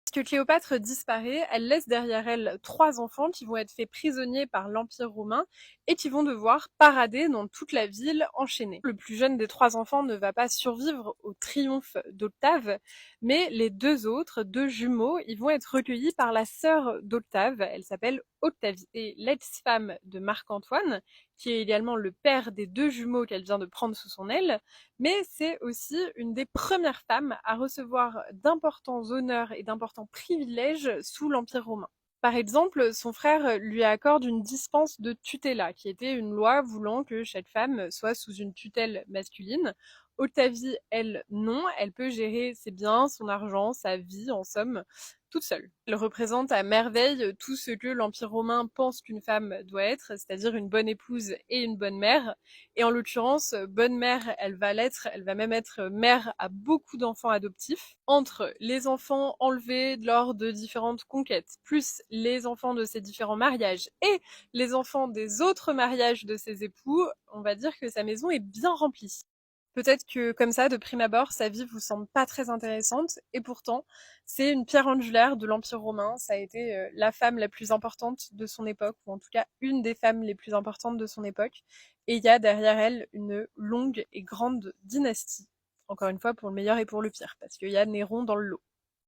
Lorsque Cléopâtre disparaît, elle laisse derrière elle 3 enfants qui vont être faits prisonniers par l'Empire romain et qui vont devoir parader dans toute la ville enchaînés. Le plus jeune des 3 enfants ne va pas survivre au triomphe d'Octave, mais les 2 autres, 2 jumeaux, ils vont être recueillis par la sœur d'Octave, elle s'appelle Octavie, et l'ex-femme de Marc-Antoine, qui est également le père des 2 jumeaux qu'elle vient de prendre sous son aile, mais c'est aussi une des premières femmes à recevoir d'importants honneurs et d'importants privilèges sous l'Empire romain. Par exemple, son frère lui accorde une dispense de tutela, qui était une loi voulant que chaque femme soit sous une tutelle masculine. Octavie, elle, non, elle peut gérer ses biens, son argent, sa vie, en somme, toute seule. Elle représente à merveille tout ce que l'Empire romain pense qu'une femme doit être, c'est-à-dire une bonne épouse et une bonne mère. Et en l'occurrence, bonne mère, elle va l'être, elle va même être mère à beaucoup d'enfants adoptifs. Entre les enfants enlevés lors de différentes conquêtes, plus les enfants de ses différents mariages et les enfants des autres mariages de ses époux, on va dire que sa maison est bien remplie. Peut-être que comme ça, de prime abord, sa vie vous semble pas très intéressante, et pourtant, c'est une pierre angulaire de l'Empire romain. Ça a été la femme la plus importante de son époque, ou en tout cas une des femmes les plus importantes de son époque. Et il y a derrière elle une longue et grande dynastie. Encore une fois, pour le meilleur et pour le pire, parce qu'il y a Néron dans le lot.